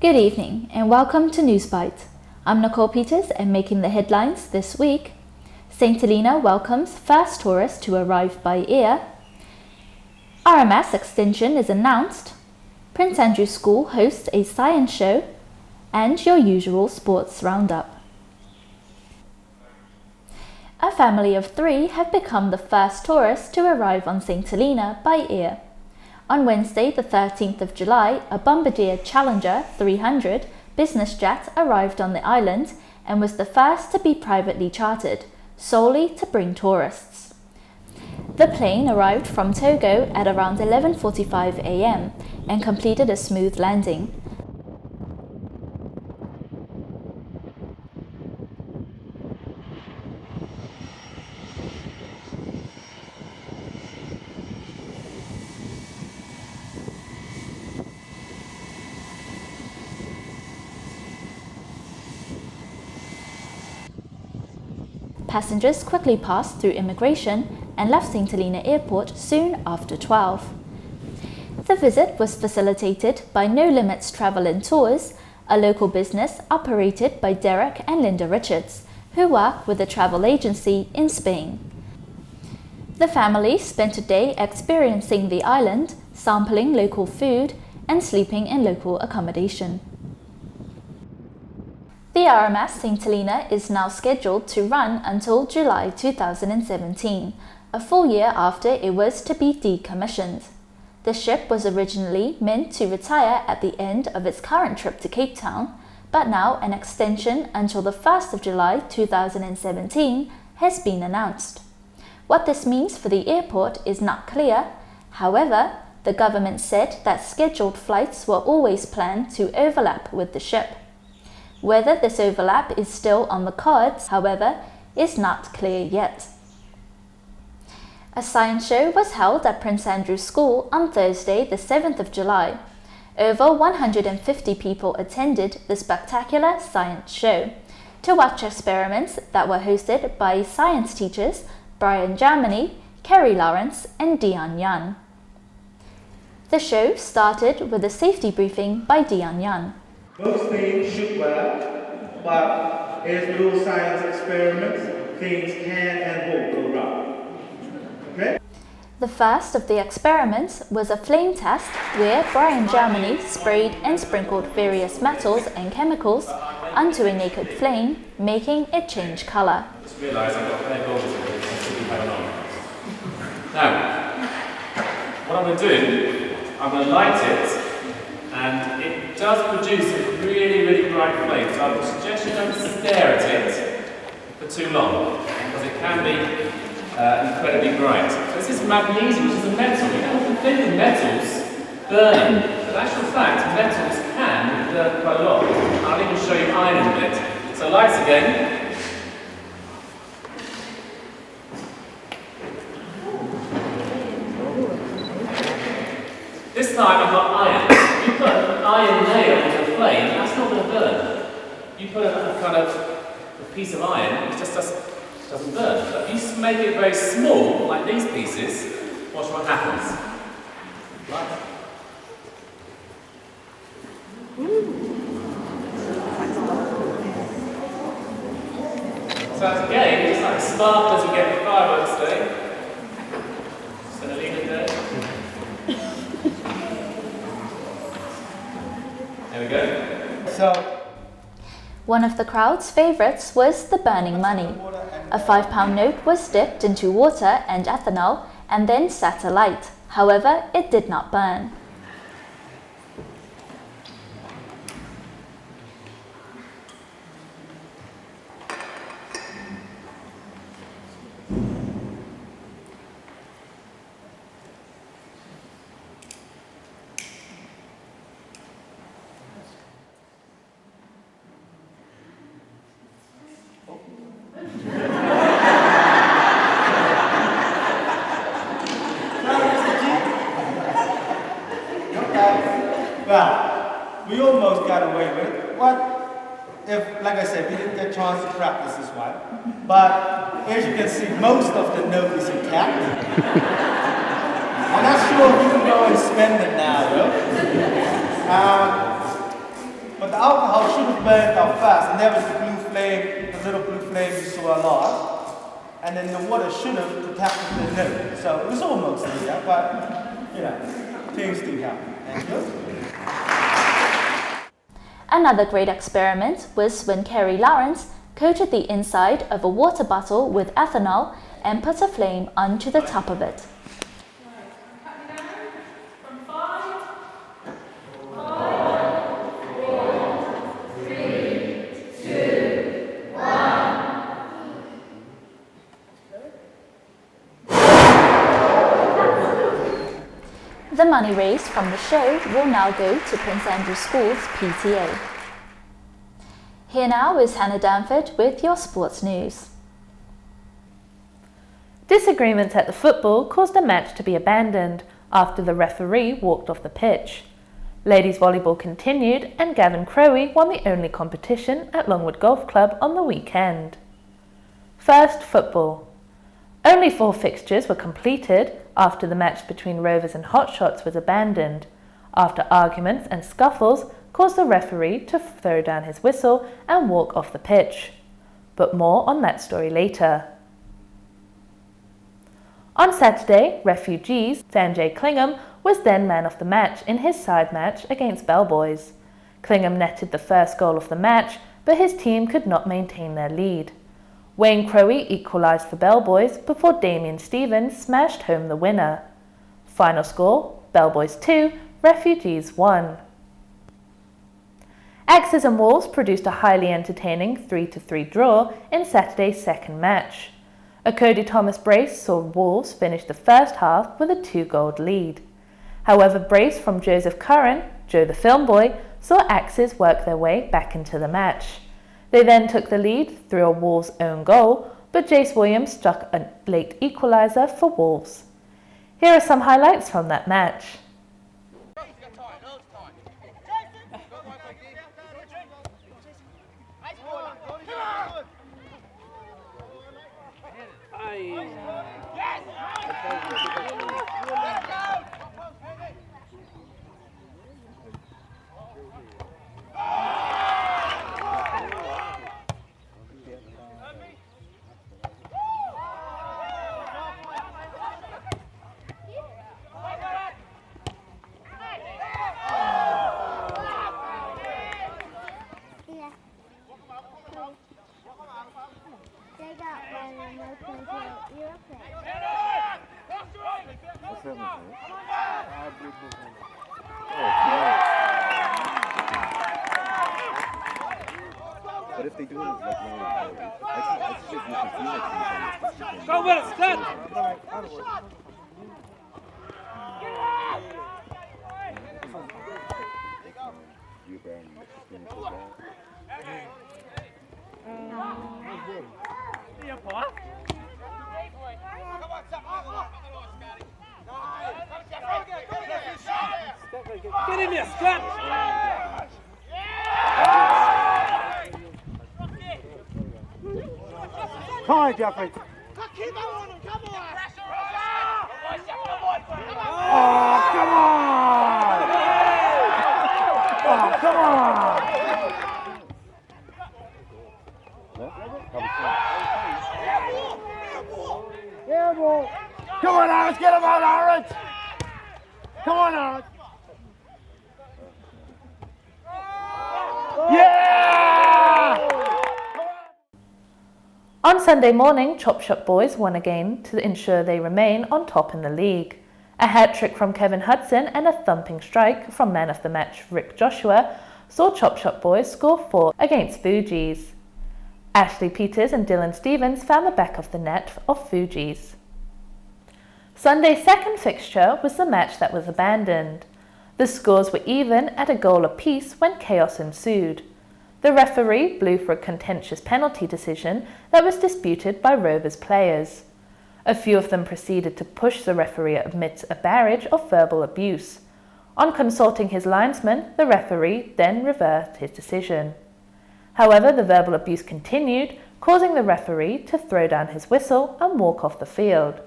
Good evening and welcome to Newsbite. I'm Nicole Peters and making the headlines this week. Saint Helena welcomes first tourist to arrive by air. RMS extension is announced. Prince Andrew School hosts a science show. And your usual sports roundup. A family of 3 have become the first tourists to arrive on Saint Helena by air. On Wednesday, the 13th of July, a Bombardier Challenger 300 business jet arrived on the island and was the first to be privately chartered, solely to bring tourists. The plane arrived from Togo at around 11:45 a.m. and completed a smooth landing. Passengers quickly passed through immigration and left Saint Helena Airport soon after 12. The visit was facilitated by No Limits Travel and Tours, a local business operated by Derek and Linda Richards, who work with a travel agency in Spain. The family spent a day experiencing the island, sampling local food, and sleeping in local accommodation. The RMS Saint Helena is now scheduled to run until July 2017, a full year after it was to be decommissioned. The ship was originally meant to retire at the end of its current trip to Cape Town, but now an extension until the 1st of July 2017 has been announced. What this means for the airport is not clear. However, the government said that scheduled flights were always planned to overlap with the ship. Whether this overlap is still on the cards, however, is not clear yet. A science show was held at Prince Andrew School on Thursday, the 7th of July. Over 150 people attended the spectacular science show to watch experiments that were hosted by science teachers Brian Germany, Kerry Lawrence, and Dion Yan. The show started with a safety briefing by Dion Yan. Most things shoot well, but as with all science experiments, things can and will go wrong. Okay? The first of the experiments was a flame test where Brian Germany sprayed and sprinkled various metals and chemicals onto a naked flame, making it change colour. I just realised I've got hair goggles on, so I have on. Now, what I'm going to do, I'm going to light it, and it does produce a really bright flame, so I would suggest you don't stare at it for too long, because it can be incredibly bright. So this is magnesium, which is a metal. You don't often think of metals burning, but in actual fact, metals can burn quite a lot. I'll even show you iron in a bit. So lights again. This time I've got iron. If you put an iron nail into a flame, that's not going to burn. You put a kind of a piece of iron, it just doesn't burn. But if you make it very small, like these pieces, watch what happens. Right. So again, just like spark as you get the fireworks day. Saint Helena Day. There we go. One of the crowd's favourites was the burning money. A £5 note was dipped into water and ethanol and then set alight. However, it did not burn. Well, we almost got away with it. What if, like I said, we didn't get a chance to practice this one, but as you can see, most of the note is intact. I'm not sure if you can go and spend it now, though. But the alcohol should have burned out fast, and there was the blue flame, the little blue flame you saw a lot. And then the water should have protected the note. So it was almost there, but, you know, things do happen. Thank you. Another great experiment was when Kerry Lawrence coated the inside of a water bottle with ethanol and put a flame onto the top of it. The money raised from the show will now go to Prince Andrew School's PTA. Here now is Hannah Danford with your sports news. Disagreements at the football caused the match to be abandoned after the referee walked off the pitch. Ladies volleyball continued and Gavin Crowey won the only competition at Longwood Golf Club on the weekend. First, football. Only 4 fixtures were completed after the match between Rovers and Hotshots was abandoned, after arguments and scuffles caused the referee to throw down his whistle and walk off the pitch. But more on that story later. On Saturday, Refugees' Sanjay Klingham was then man of the match in his side match against Bellboys. Klingham netted the first goal of the match, but his team could not maintain their lead. Wayne Crowey equalised for Bellboys before Damien Stevens smashed home the winner. Final score, Bellboys 2, Refugees 1. Axes and Wolves produced a highly entertaining 3-3 draw in Saturday's second match. A Cody Thomas brace saw Wolves finish the first half with a 2-goal lead. However, brace from Joseph Curran, Joe the Film Boy, saw Axes work their way back into the match. They then took the lead through a Wolves' own goal, but Jace Williams struck a late equaliser for Wolves. Here are some highlights from that match. But if they do it like I think you can feel it. Go with it, stand! You burn Get in there, Scott! Come on, Jeffrey. Keep on him, come on! Oh, come on! Oh, come on! Come on, Alex, get him out, Alex! Come on, Alex! Yeah! On Sunday morning, Chop Shop Boys won again to ensure they remain on top in the league. A hat-trick from Kevin Hudson and a thumping strike from man of the match Rick Joshua saw Chop Shop Boys score 4 against Fugees. Ashley Peters and Dylan Stevens found the back of the net of Fugees. Sunday's second fixture was the match that was abandoned. The scores were even at a goal apiece when chaos ensued. The referee blew for a contentious penalty decision that was disputed by Rovers players. A few of them proceeded to push the referee amidst a barrage of verbal abuse. On consulting his linesman, the referee then reversed his decision. However, the verbal abuse continued, causing the referee to throw down his whistle and walk off the field.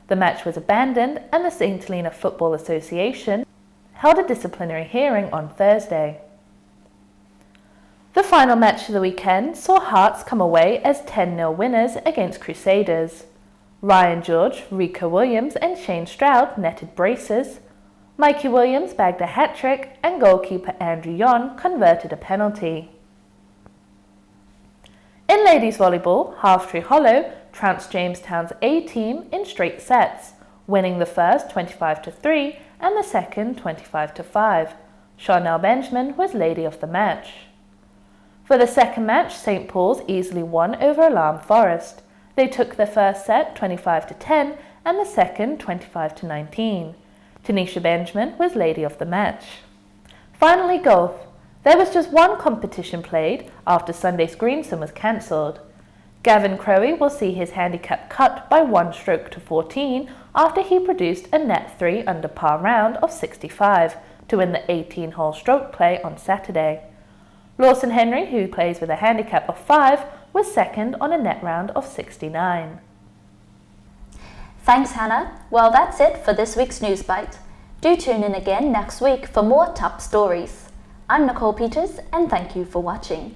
The match was abandoned and the Saint Helena Football Association held a disciplinary hearing on Thursday. The final match of the weekend saw Hearts come away as 10-0 winners against Crusaders. Ryan George, Rico Williams and Shane Stroud netted braces. Mikey Williams bagged a hat-trick and goalkeeper Andrew Yon converted a penalty. In ladies volleyball, Halftree Hollow trounced Jamestown's A team in straight sets, winning the first 25-3 and the second 25-5. Charnel Benjamin was lady of the match. For the second match, St. Paul's easily won over Alarm Forest. They took their first set 25-10 and the second 25-19. Tanisha Benjamin was lady of the match. Finally, golf. There was just one competition played after Sunday's Greenson was cancelled. Gavin Crowey will see his handicap cut by 1 stroke to 14 after he produced a net 3 under par round of 65 to win the 18-hole stroke play on Saturday. Lawson Henry, who plays with a handicap of 5, was second on a net round of 69. Thanks, Hannah. Well, that's it for this week's Newsbite. Do tune in again next week for more top stories. I'm Nicole Peters, and thank you for watching.